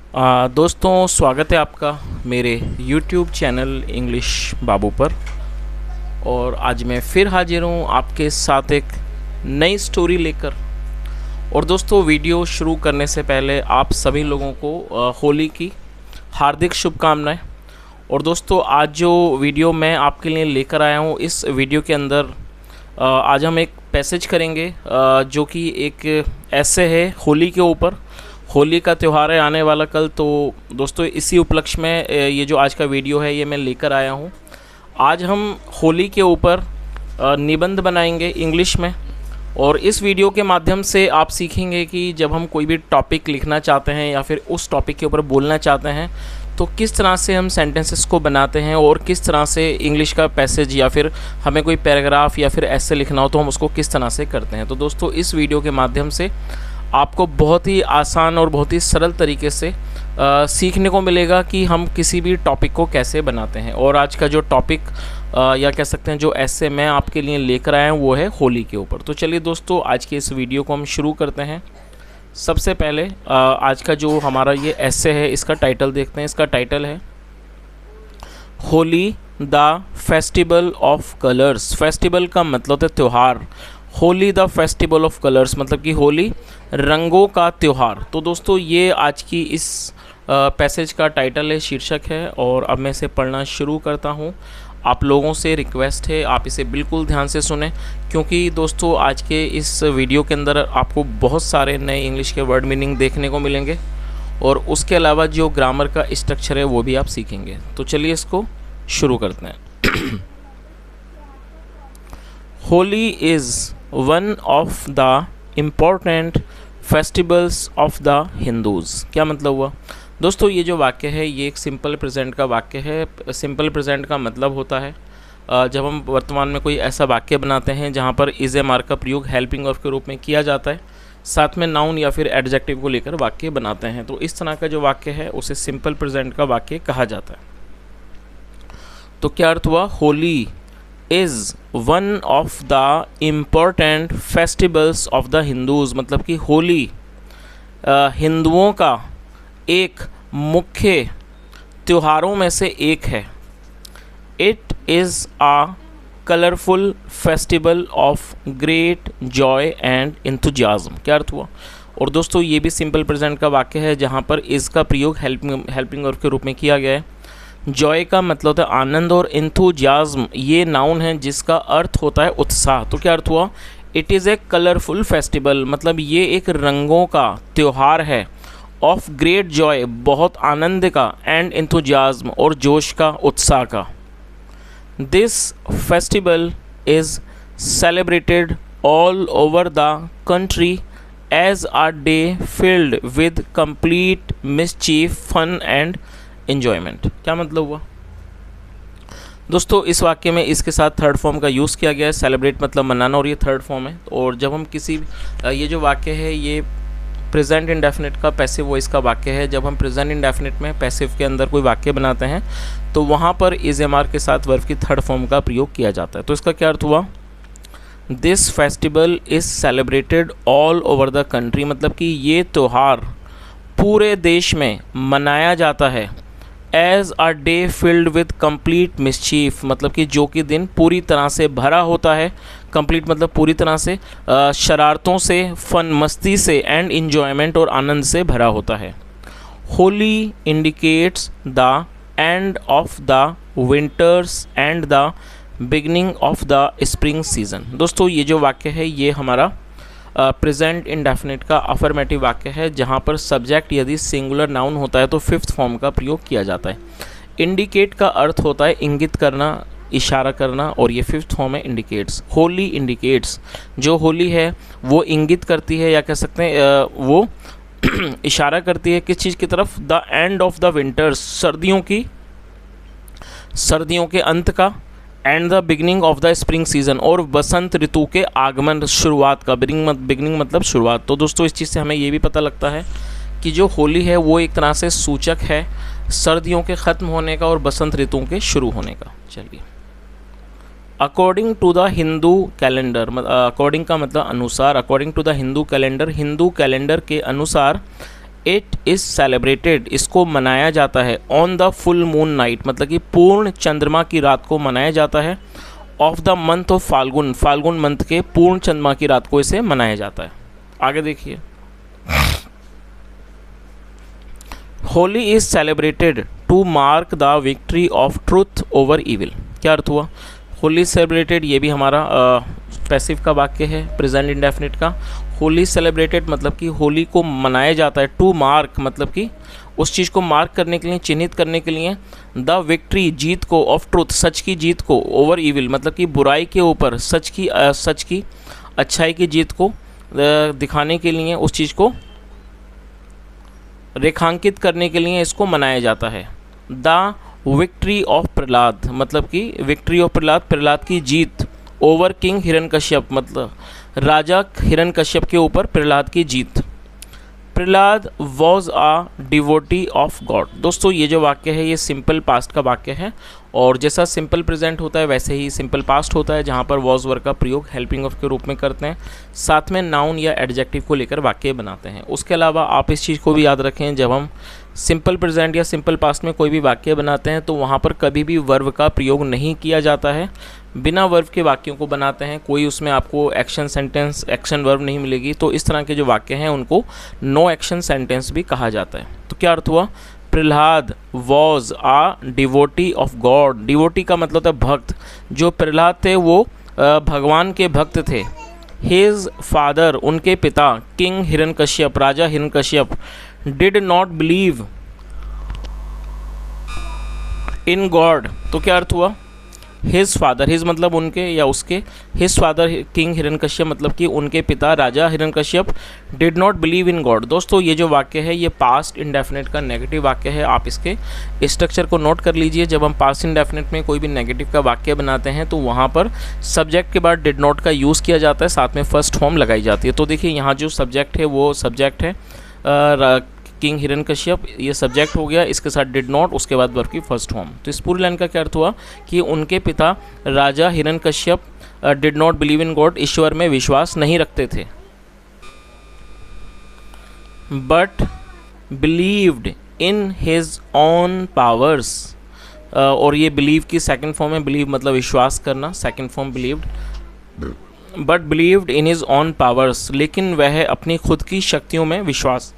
दोस्तों, स्वागत है आपका मेरे YouTube चैनल इंग्लिश बाबू पर। और आज मैं फिर हाजिर हूँ आपके साथ एक नई स्टोरी लेकर। और दोस्तों, वीडियो शुरू करने से पहले आप सभी लोगों को होली की हार्दिक शुभकामनाएं। और दोस्तों, आज जो वीडियो मैं आपके लिए लेकर आया हूँ, इस वीडियो के अंदर आज हम एक पैसेज करेंगे जो कि एक ऐसे है होली के ऊपर। होली का त्यौहार है आने वाला कल, तो दोस्तों इसी उपलक्ष्य में ये जो आज का वीडियो है ये मैं लेकर आया हूँ। आज हम होली के ऊपर निबंध बनाएंगे इंग्लिश में। और इस वीडियो के माध्यम से आप सीखेंगे कि जब हम कोई भी टॉपिक लिखना चाहते हैं या फिर उस टॉपिक के ऊपर बोलना चाहते हैं तो किस तरह से हम सेंटेंसेस को बनाते हैं, और किस तरह से इंग्लिश का पैसेज या फिर हमें कोई पैराग्राफ या फिर ऐसे लिखना हो तो हम उसको किस तरह से करते हैं। तो दोस्तों, इस वीडियो के माध्यम से आपको बहुत ही आसान और बहुत ही सरल तरीके से सीखने को मिलेगा कि हम किसी भी टॉपिक को कैसे बनाते हैं। और आज का जो टॉपिक या कह सकते हैं जो ऐसे मैं आपके लिए लेकर आया हूँ वो है होली के ऊपर। तो चलिए दोस्तों, आज के इस वीडियो को हम शुरू करते हैं। सबसे पहले आज का जो हमारा ये ऐसे है इसका टाइटल देखते हैं। इसका टाइटल है Holi the festival of colours. Festival का मतलब होता है त्यौहार। Holi the festival of colours मतलब कि होली रंगों का त्यौहार। तो दोस्तों, ये आज की इस पैसेज का टाइटल है, शीर्षक है। और अब मैं इसे पढ़ना शुरू करता हूँ। आप लोगों से रिक्वेस्ट है आप इसे बिल्कुल ध्यान से सुने, क्योंकि दोस्तों आज के इस वीडियो के अंदर आपको बहुत सारे नए इंग्लिश के वर्ड मीनिंग देखने को मिलेंगे, और उसके अलावा जो ग्रामर का स्ट्रक्चर है वो भी आप सीखेंगे। तो चलिए इसको शुरू करते हैं। Holi is one of the important festivals of the Hindus. क्या मतलब हुआ दोस्तों? ये जो वाक्य है ये एक सिंपल प्रेजेंट का वाक्य है। सिंपल प्रेजेंट का मतलब होता है जब हम वर्तमान में कोई ऐसा वाक्य बनाते हैं जहाँ पर इज़ ए मार्क का प्रयोग हेल्पिंग ऑफ के रूप में किया जाता है, साथ में नाउन या फिर एडजेक्टिव को लेकर वाक्य बनाते हैं। तो इस तरह का जो वाक्य है उसे सिंपल प्रेजेंट का वाक्य कहा जाता है। तो क्या अर्थ हुआ? Holi is one of the important festivals of the Hindus मतलब कि होली हिंदुओं का एक मुख्य त्योहारों में से एक है। It is a colourful festival of great joy and enthusiasm. क्या अर्थ हुआ? और दोस्तों, ये भी सिंपल प्रेजेंट का वाक्य है जहाँ पर इज़ का प्रयोग हेल्पिंग वर्ब के रूप में किया गया है। जॉय का मतलब होता है आनंद, और इंथुजियाज्म ये नाउन है जिसका अर्थ होता है उत्साह। तो क्या अर्थ हुआ? It is a colourful festival मतलब ये एक रंगों का त्यौहार है, ऑफ ग्रेट जॉय बहुत आनंद का, एंड इंथुजियाज्म और जोश का, उत्साह का। This festival is celebrated all over the country as a day filled with complete mischief, fun and enjoyment. क्या मतलब हुआ दोस्तों? इस वाक्य में इसके साथ थर्ड फॉर्म का यूज़ किया गया है। सेलिब्रेट मतलब मनाना, और ये थर्ड फॉर्म है। और जब हम किसी ये जो वाक्य है ये प्रेजेंट इंडेफिनिट का पैसिव वॉइस का वाक्य है। जब हम प्रेजेंट इंडेफिनिट में पैसिव के अंदर कोई वाक्य बनाते हैं तो वहाँ पर इज एम आर के साथ वर्ब की थर्ड फॉर्म का प्रयोग किया जाता है। तो इसका क्या अर्थ हुआ? This festival is celebrated all over the country मतलब कि ये त्यौहार पूरे देश में मनाया जाता है। As a day filled with complete mischief मतलब कि जो कि दिन पूरी तरह से भरा होता है। कंप्लीट मतलब पूरी तरह से, शरारतों से, फन मस्ती से, एंड इन्जॉयमेंट और आनंद से भरा होता है। Holi indicates the end of the winters and the beginning of the spring season. दोस्तों, ये जो वाक्य है ये हमारा प्रेजेंट इंडेफिनिट का अफर्मेटिव वाक्य है, जहाँ पर सब्जेक्ट यदि सिंगुलर नाउन होता है तो फिफ्थ फॉर्म का प्रयोग किया जाता है। इंडिकेट का अर्थ होता है इंगित करना, इशारा करना, और ये फिफ्थ फॉर्म है इंडिकेट्स। होली इंडिकेट्स, जो होली है वो इंगित करती है या कह सकते हैं वो इशारा करती है किस चीज़ की तरफ? The end of the winters सर्दियों के अंत का, and the beginning of the spring season और बसंत ऋतु के आगमन, शुरुआत का। बिगनिंग मतलब शुरुआत। तो दोस्तों, इस चीज़ से हमें ये भी पता लगता है कि जो होली है वो एक तरह से सूचक है सर्दियों के ख़त्म होने का और बसंत ऋतुओं के शुरू होने का। चलिए, according to the Hindu calendar, according का मतलब अनुसार, according to the Hindu calendar, Hindu calendar के अनुसार इट इज़ सेलिब्रेटेड, इसको मनाया जाता है, on the full moon night, मतलब कि पूर्ण चंद्रमा की रात को मनाया जाता है, of the month of Phalgun, Phalgun month के पूर्ण चंद्रमा की रात को इसे मनाया जाता है। आगे देखिए, Holi is celebrated to mark the victory of truth over evil. क्या अर्थ हुआ? होली सेलिब्रेटेड, ये भी हमारा पैसिव का वाक्य है, प्रेजेंट इंडेफिनिट का। होली सेलिब्रेटेड मतलब कि होली को मनाया जाता है, टू मार्क मतलब कि उस चीज़ को मार्क करने के लिए, चिन्हित करने के लिए, द विक्ट्री जीत को, ऑफ ट्रुथ सच की जीत को, ओवर इविल मतलब कि बुराई के ऊपर सच की अच्छाई की जीत को दिखाने के लिए, उस चीज़ को रेखांकित करने के लिए इसको मनाया जाता है। द विक्ट्री ऑफ प्रहलाद मतलब कि विक्ट्री ऑफ प्रहलाद, प्रहलाद की जीत, ओवर किंग हिरण्यकश्यप मतलब राजा हिरण्यकश्यप के ऊपर प्रहलाद की जीत। Prahlad was a devotee of God. दोस्तों ये जो वाक्य है ये सिंपल पास्ट का वाक्य है, और जैसा सिंपल प्रेजेंट होता है वैसे ही सिंपल पास्ट होता है, जहाँ पर वॉज वर्ब का प्रयोग हेल्पिंग ऑफ के रूप में करते हैं, साथ में नाउन या एडजेक्टिव को लेकर वाक्य बनाते हैं। उसके अलावा आप इस चीज़ को भी याद रखें, जब हम सिंपल प्रेजेंट या सिंपल पास्ट में कोई भी वाक्य बनाते हैं तो वहाँ पर कभी भी वर्ब का प्रयोग नहीं किया जाता है, बिना वर्ब के वाक्यों को बनाते हैं। कोई उसमें आपको एक्शन सेंटेंस, एक्शन वर्ब नहीं मिलेगी, तो इस तरह के जो वाक्य हैं उनको नो एक्शन सेंटेंस भी कहा जाता है। तो क्या अर्थ हुआ? Prahlad was a devotee of God. Devotee का मतलब है भक्त। जो प्रहलाद थे वो भगवान के भक्त थे। हिज फादर उनके पिता, king Hiranyakashyap Raja Hiranyakashyap, did not believe in God. तो क्या अर्थ हुआ? हिज फादर, हिज मतलब उनके या उसके, हिज फादर किंग हिरण्यकश्यप मतलब कि उनके पिता राजा Hiranyakashyap did not believe in God. दोस्तों ये जो वाक्य है ये पास्ट इंडेफिनिट का नेगेटिव वाक्य है। आप इसके स्ट्रक्चर को नोट कर लीजिए। जब हम पास्ट इंडेफिनिट में कोई भी नेगेटिव का वाक्य बनाते हैं तो वहाँ पर सब्जेक्ट के बाद डिड नॉट का यूज़ किया जाता है, साथ में फर्स्ट फॉर्म लगाई जाती है। तो देखिए यहाँ जो सब्जेक्ट है वो सब्जेक्ट है किंग हिरण्यकश्यप, ये सब्जेक्ट हो गया, इसके साथ डिड नॉट, उसके बाद वर्ब की फर्स्ट फॉर्म। तो इस पूरी लाइन का क्या अर्थ हुआ कि उनके पिता राजा Hiranyakashyap did not believe in God, ईश्वर में विश्वास नहीं रखते थे, but believed in his own powers. और ये बिलीव की सेकंड फॉर्म है, बिलीव मतलब विश्वास करना, second form believed, but believed in his own powers, लेकिन वह अपनी खुद की शक्तियों में विश्वास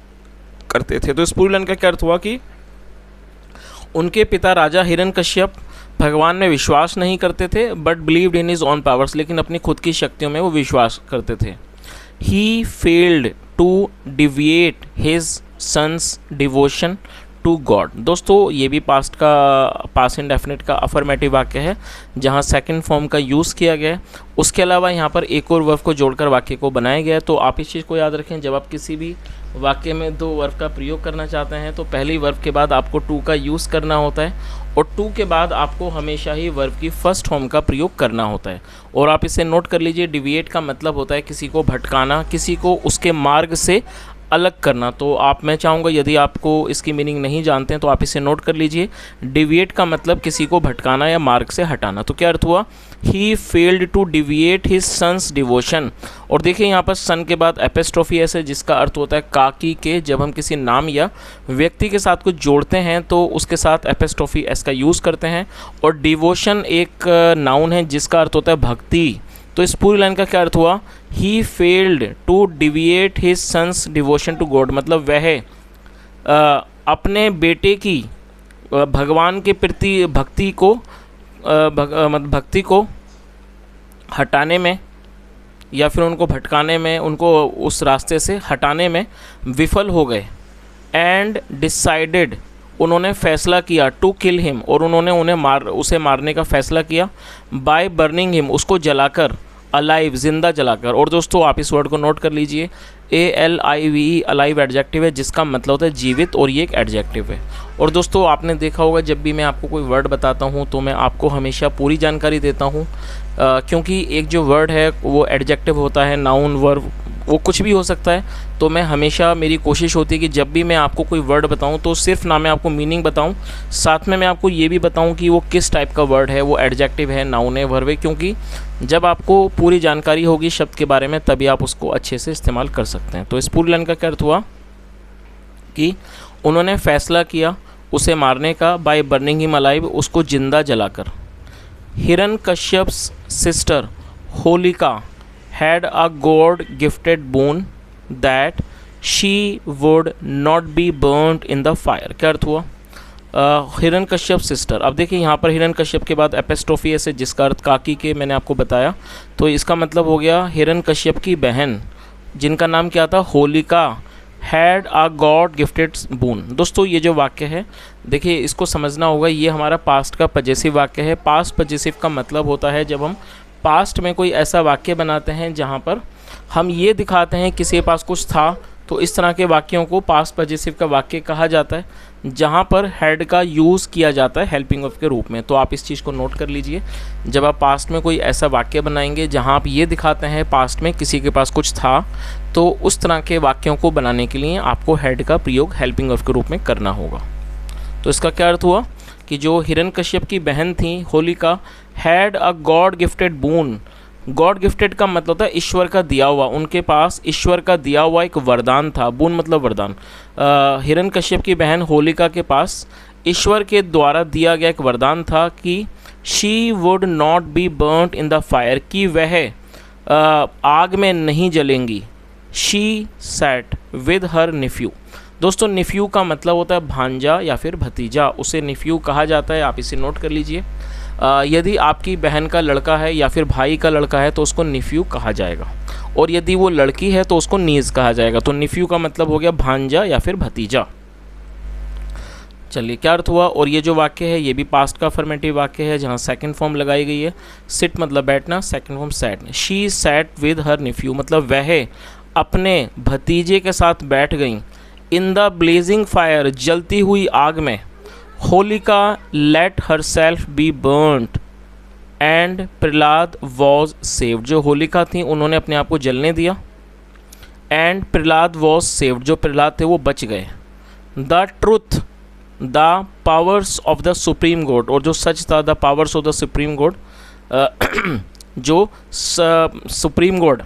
करते थे। तो इस पूरी लाइन का क्या अर्थ हुआ कि उनके पिता राजा हिरण्यकश्यप भगवान में विश्वास नहीं करते थे, but believed in his own powers, लेकिन अपनी खुद की शक्तियों में वो विश्वास करते थे। He failed to deviate his son's devotion to God. दोस्तों ये भी पास्ट इंडेफिनिट का अफर्मेटिव वाक्य है, जहाँ सेकंड फॉर्म का यूज़ किया गया है। उसके अलावा यहाँ पर एक और वर्ब को जोड़कर वाक्य को बनाया गया है। तो आप इस चीज़ को याद रखें, जब आप किसी भी वाक्य में दो वर्ब का प्रयोग करना चाहते हैं तो पहली वर्ब के बाद आपको टू का यूज़ करना होता है, और टू के बाद आपको हमेशा ही वर्ब की फर्स्ट फॉर्म का प्रयोग करना होता है। और आप इसे नोट कर लीजिए, डिविएट का मतलब होता है किसी को भटकाना, किसी को उसके मार्ग से अलग करना। तो मैं चाहूँगा यदि आपको इसकी मीनिंग नहीं जानते हैं तो आप इसे नोट कर लीजिए। डिविएट का मतलब किसी को भटकाना या मार्ग से हटाना। तो क्या अर्थ हुआ? He failed to deviate his son's devotion. और देखिए यहाँ पर सन के बाद एपिस्ट्रोफी एस है, जिसका अर्थ होता है काकी के। जब हम किसी नाम या व्यक्ति के साथ कुछ जोड़ते हैं तो उसके साथ एपिस्ट्रोफी एस का यूज़ करते हैं। और डिवोशन एक नाउन है जिसका अर्थ होता है भक्ति। तो इस पूरी लाइन का क्या अर्थ हुआ? He failed to deviate his son's devotion to God, मतलब वह अपने बेटे की भगवान के प्रति भक्ति को हटाने में या फिर उनको भटकाने में, उनको उस रास्ते से हटाने में विफल हो गए। एंड डिसाइडेड, उन्होंने फैसला किया, टू किल हिम, और उन्होंने उसे मारने का फैसला किया। बाय बर्निंग हिम, उसको जलाकर, अलाइव जिंदा जलाकर। और दोस्तों आप इस वर्ड को नोट कर लीजिए, ALIVE अलाइव एडजेक्टिव है जिसका मतलब होता है जीवित, और ये एक एडजेक्टिव है। और दोस्तों आपने देखा होगा जब भी मैं आपको कोई वर्ड बताता हूँ तो मैं आपको हमेशा पूरी जानकारी देता हूँ, क्योंकि एक जो वर्ड है वो एडजेक्टिव होता है, नाउन वर्ब वो कुछ भी हो सकता है। तो मैं हमेशा, मेरी कोशिश होती है कि जब भी मैं आपको कोई वर्ड बताऊं तो सिर्फ ना मैं आपको मीनिंग बताऊं, साथ में मैं आपको ये भी बताऊं कि वो किस टाइप का वर्ड है, वो एडजेक्टिव है, नाउन है, वर्ब है। क्योंकि जब आपको पूरी जानकारी होगी शब्द के बारे में तभी आप उसको अच्छे से इस्तेमाल कर सकते हैं। तो इस पूरी लाइन का क्या अर्थ हुआ? कि उन्होंने फैसला किया उसे मारने का, बाय बर्निंग हिम अलाइव, उसको जिंदा जलाकर। Hiranyakashyap's sister Holika had a God gifted boon that she would not be burned in the fire. क्या अर्थ हुआ? हिरण्यकश्यप सिस्टर। अब देखिए यहाँ पर हिरण्यकश्यप के बाद एपिस्ट्रोफी से जिसका अर्थ काकी के मैंने आपको बताया, तो इसका मतलब हो गया हिरण्यकश्यप की बहन जिनका नाम क्या था? Holika, had a God gifted boon. दोस्तों ये जो वाक्य है देखिए इसको समझना होगा, ये हमारा पास्ट का पजेसिव वाक्य है। पास्ट पजेसिव का मतलब होता है जब हम पास्ट में कोई ऐसा वाक्य बनाते हैं जहाँ पर हम ये दिखाते हैं किसी के पास कुछ था, तो इस तरह के वाक्यों को पास्ट पजेसिव का वाक्य कहा जाता है, जहाँ पर हैड का यूज़ किया जाता है हेल्पिंग ऑफ के रूप में। तो आप इस चीज़ को नोट कर लीजिए, जब आप पास्ट में कोई ऐसा वाक्य बनाएंगे जहाँ आप ये दिखाते हैं पास्ट में किसी के पास कुछ था, तो उस तरह के वाक्यों को बनाने के लिए आपको हैड का प्रयोग हेल्पिंग ऑफ के रूप में करना होगा। तो इसका क्या अर्थ हुआ कि जो हिरण्यकश्यप की बहन थी Holika, had a God gifted boon. God gifted का मतलब होता है ईश्वर का दिया हुआ, उनके पास ईश्वर का दिया हुआ एक वरदान था। बून मतलब वरदान। हिरण्यकश्यप की बहन होलिका के पास ईश्वर के द्वारा दिया गया एक वरदान था कि she would not be burned in the fire, कि वह आग में नहीं जलेंगी। She sat with her nephew. दोस्तों निफ्यू का मतलब होता है भांजा या फिर भतीजा, उसे निफ्यू कहा जाता है, आप इसे नोट कर लीजिए। यदि आपकी बहन का लड़का है या फिर भाई का लड़का है तो उसको निफ्यू कहा जाएगा, और यदि वो लड़की है तो उसको नीज कहा जाएगा। तो निफ्यू का मतलब हो गया भांजा या फिर भतीजा। चलिए क्या अर्थ हुआ? और ये जो वाक्य है ये भी पास्ट का अफर्मेटिव वाक्य है जहाँ सेकंड फॉर्म लगाई गई है। सिट मतलब बैठना, second form sat. She sat with her nephew मतलब वह अपने भतीजे के साथ बैठ गई। इन द ब्लेजिंग फायर जलती हुई आग में। Holika let her self be burned and Prahlad was saved. जो होलिका थी उन्होंने अपने आप को जलने दिया, एंड प्रहलाद वॉज सेव्ड, जो प्रहलाद थे वो बच गए। The truth the powers of the supreme God, और जो सच था the powers of the supreme God, जो सुप्रीम गॉड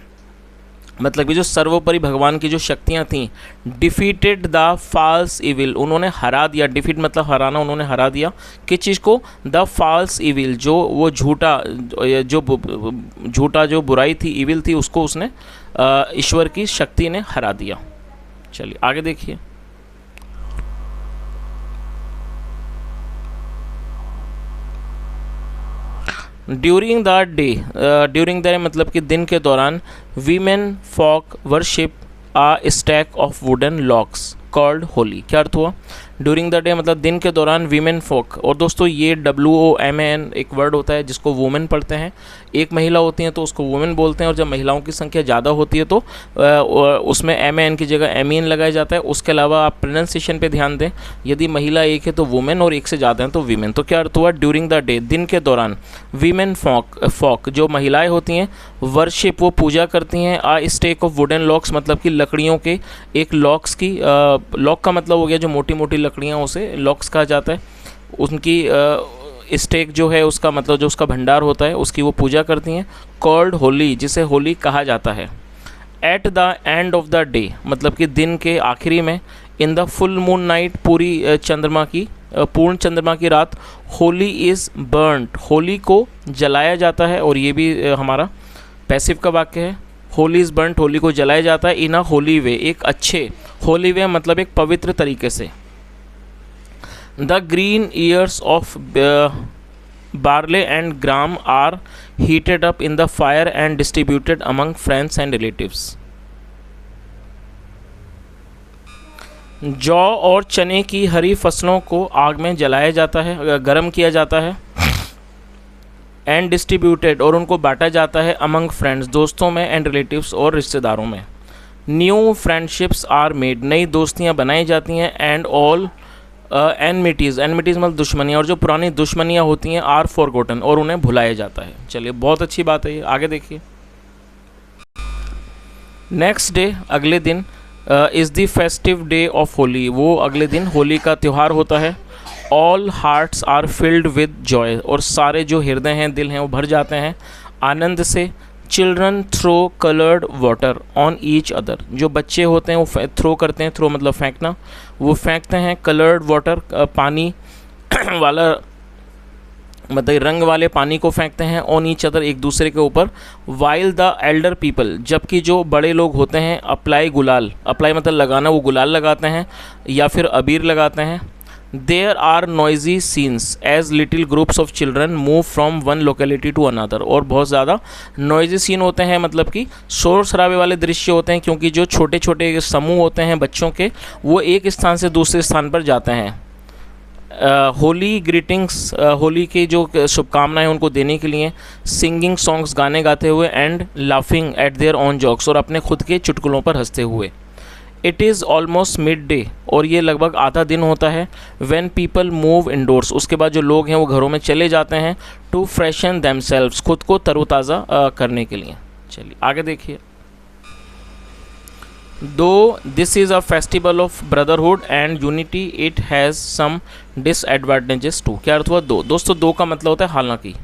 मतलब कि जो सर्वोपरि भगवान की जो शक्तियाँ थीं। डिफीटेड द फॉल्स इविल, उन्होंने हरा दिया। डिफीट मतलब हराना, उन्होंने हरा दिया किस चीज़ को? द फॉल्स इविल, जो वो झूठा जो बुराई थी, इविल थी, उसको उसने ईश्वर की शक्ति ने हरा दिया। चलिए आगे देखिए। During the day, during the मतलब कि दिन के दौरान, women folk worship a stack of wooden logs called Holi. क्या अर्थ हुआ? ड्यूरिंग द डे मतलब दिन के दौरान वीमेन फोक। और दोस्तों ये WOMAN एक वर्ड होता है जिसको वुमेन पढ़ते हैं। एक महिला होती हैं तो उसको वुमेन बोलते हैं, और जब महिलाओं की संख्या ज़्यादा होती है तो उसमें MAN की जगह MEN लगाया जाता है। उसके अलावा आप प्रोनाउंसिएशन पे ध्यान दें, यदि महिला एक है तो वुमेन और एक से ज़्यादा हैं तो वीमेन। तो क्या अर्थ हुआ? ड्यूरिंग द डे दिन के दौरान, वीमेन फॉक जो महिलाएँ होती हैं, वर्शिप वो पूजा करती हैं, आ स्टेक ऑफ वुडन लॉक्स मतलब कि लकड़ियों के एक लॉक्स की, लॉक का मतलब हो गया जो मोटी मोटी लकड़ियाँ, उसे लॉक्स कहा जाता है। उनकी स्टेक जो है उसका मतलब जो उसका भंडार होता है उसकी वो पूजा करती हैं। कॉल्ड होली, जिसे होली कहा जाता है। At the end of the day मतलब कि दिन के आखिरी में। In the full moon night पूरी चंद्रमा की पूर्ण चंद्रमा की रात। होली इज़ बर्न्ड, होली को जलाया जाता है। और ये भी हमारा पैसिव का वाक्य है। होली इज़ बर्न्ड, होली को जलाया जाता है। इन अ होली वे, एक अच्छे, होली वे मतलब एक पवित्र तरीके से। The green ears of barley and gram are heated up in the fire and distributed among friends and relatives. जौ और चने की हरी फसलों को आग में जलाया जाता है, गर्म किया जाता है। एंड डिस्ट्रीब्यूटेड और उनको बांटा जाता है। अमंग फ्रेंड्स दोस्तों में, एंड रिलेटिव्स और रिश्तेदारों में। न्यू फ्रेंडशिप्स आर मेड, नई दोस्तियां बनाई जाती हैं। एंड ऑल एनमिटीज़, एनमिटीज़ मतलब दुश्मनियाँ, और जो पुरानी दुश्मनियाँ होती हैं आर फॉरगॉटन और उन्हें भुलाया जाता है। चलिए बहुत अच्छी बात है ये, आगे देखिए। नेक्स्ट डे अगले दिन is the festive day of Holi, वो अगले दिन होली का त्यौहार होता है। All hearts are filled with joy, और सारे जो हृदय हैं, दिल हैं, वो भर जाते हैं आनंद से। Children throw coloured water on each other, जो बच्चे होते हैं वो थ्रो करते हैं, थ्रो मतलब फेंकना, वो फेंकते हैं कलर्ड वाटर पानी वाला मतलब रंग वाले पानी को फेंकते हैं, ऑन ईच अदर एक दूसरे के ऊपर, वाइल द एल्डर पीपल, जबकि जो बड़े लोग होते हैं अप्लाई गुलाल, अप्लाई मतलब लगाना, वो गुलाल लगाते हैं या फिर अबीर लगाते हैं। There are noisy scenes as little groups of children move from one locality to another, और बहुत ज़्यादा नॉइजी सीन होते हैं, मतलब कि शोर शराबे वाले दृश्य होते हैं, क्योंकि जो छोटे छोटे समूह होते हैं बच्चों के वो एक स्थान से दूसरे स्थान पर जाते हैं। होली ग्रीटिंग्स, होली की जो शुभकामनाएं उनको देने के लिए, सिंगिंग सॉन्ग्स गाने गाते हुए, and laughing at their own jokes, और अपने खुद के चुटकुलों पर हंसते हुए। It is almost mid day, और ये लगभग आधा दिन होता है। व्हेन पीपल मूव इंडोर्स, उसके बाद जो लोग हैं वो घरों में चले जाते हैं, टू फ्रेशन देमसेल्व्स, खुद को तरोताज़ा करने के लिए। चलिए आगे देखिए। Though this is a festival of brotherhood and unity, it has some disadvantages too. क्या अर्थ हुआ? दोस्तों दो का मतलब होता है हालांकि,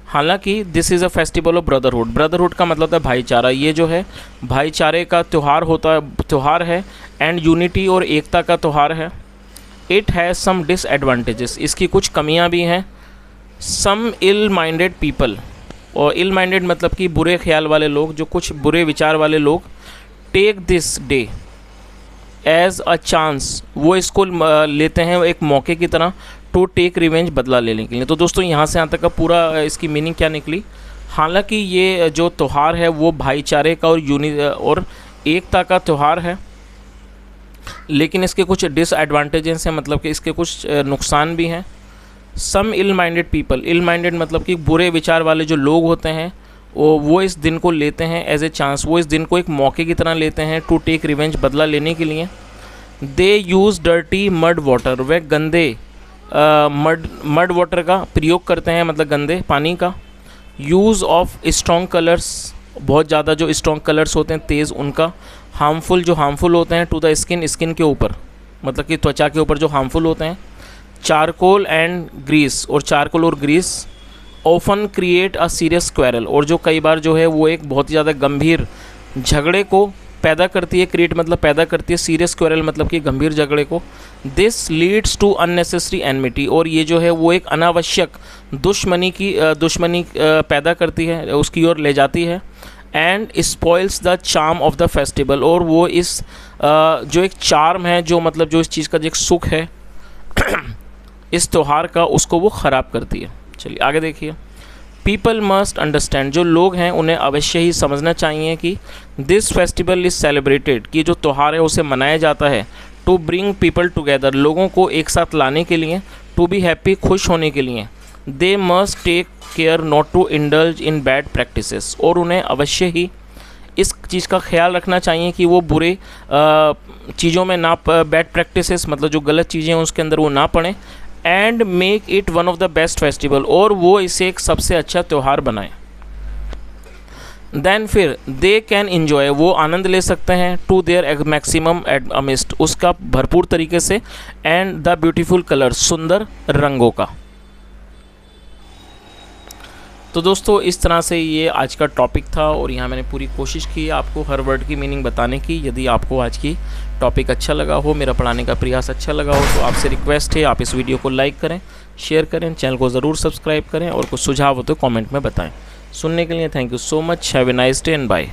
हालांकि this is a festival of brotherhood, brotherhood का मतलब होता है भाईचारा, ये जो है भाईचारे का त्यौहार होता है, त्यौहार है, एंड यूनिटी और एकता का त्यौहार है। इट हैज़ सम डिसएडवांटेजेस, इसकी कुछ कमियां भी हैं। सम इल माइंडेड पीपल, और इल माइंडेड मतलब कि बुरे ख्याल वाले लोग, जो कुछ बुरे विचार वाले लोग, take this day as a chance, वो इसको लेते हैं एक मौके की तरह, टू टेक रिवेंज, बदला लेने के लिए। तो दोस्तों यहाँ से यहाँ तक का पूरा इसकी मीनिंग क्या निकली? हालांकि ये जो त्यौहार है वो भाईचारे का और एकता का त्यौहार है, लेकिन इसके कुछ डिसएडवांटेजेस हैं, मतलब कि इसके कुछ नुकसान भी हैं। सम इल माइंडेड पीपल, इल माइंडेड मतलब कि बुरे विचार वाले जो लोग होते हैं वो इस दिन को लेते हैं एज ए चांस, वो इस दिन को एक मौके की तरह लेते हैं, टू टेक रिवेंज, बदला लेने के लिए। दे यूज़ डर्टी मड वाटर, वे गंदे मड वाटर का प्रयोग करते हैं, मतलब गंदे पानी का। यूज़ ऑफ स्ट्रॉन्ग कलर्स, बहुत ज़्यादा जो स्ट्रॉन्ग कलर्स होते हैं तेज़ उनका। हार्मफुल, जो हार्मफुल होते हैं, टू द स्किन, स्किन के ऊपर, मतलब कि त्वचा के ऊपर जो हार्मफुल होते हैं। चारकोल एंड ग्रीस, और चारकोल और grease often create a serious quarrel, और जो कई बार जो है वो एक बहुत ही ज़्यादा गंभीर झगड़े को पैदा करती है। क्रिएट मतलब पैदा करती है, सीरियस क्वेरल मतलब कि गंभीर झगड़े को। This leads to unnecessary enmity, और ये जो है वो एक अनावश्यक दुश्मनी पैदा करती है, उसकी ओर ले जाती है। And spoils the charm of the festival, और वो इस जो एक चार्म है, जो मतलब जो इस चीज़ का जो एक सुख है इस त्यौहार का, उसको वो ख़राब करती है। चलिए आगे देखिए। पीपल मस्ट अंडरस्टैंड, जो लोग हैं उन्हें अवश्य ही समझना चाहिए कि दिस फेस्टिवल इज़ सेलिब्रेटेड, कि जो त्यौहार है उसे मनाया जाता है, टू ब्रिंग पीपल टुगेदर, लोगों को एक साथ लाने के लिए, टू बी हैप्पी, खुश होने के लिए। They must take care not to indulge in bad practices, और उन्हें अवश्य ही इस चीज़ का ख्याल रखना चाहिए कि वो बुरे चीज़ों में ना, बैड प्रैक्टिसेस मतलब जो गलत चीज़ें हैं उसके अंदर वो ना पड़ें। And make it one of the best festival, और वो इसे एक सबसे अच्छा त्यौहार बनाए। देन फिर दे कैन इन्जॉय, वो आनंद ले सकते हैं, टू देयर मैक्सिमम अमिस्ट, उसका भरपूर तरीके से, एंड द ब्यूटीफुल कलर्स, सुंदर रंगों का। तो दोस्तों इस तरह से ये आज का टॉपिक था, और यहाँ मैंने पूरी कोशिश की आपको हर वर्ड की मीनिंग बताने की। यदि आपको आज की टॉपिक अच्छा लगा हो, मेरा पढ़ाने का प्रयास अच्छा लगा हो, तो आपसे रिक्वेस्ट है आप इस वीडियो को लाइक करें, शेयर करें, चैनल को ज़रूर सब्सक्राइब करें, और कुछ सुझाव हो तो कमेंट में बताएं। सुनने के लिए thank you so much. Have a nice day and bye.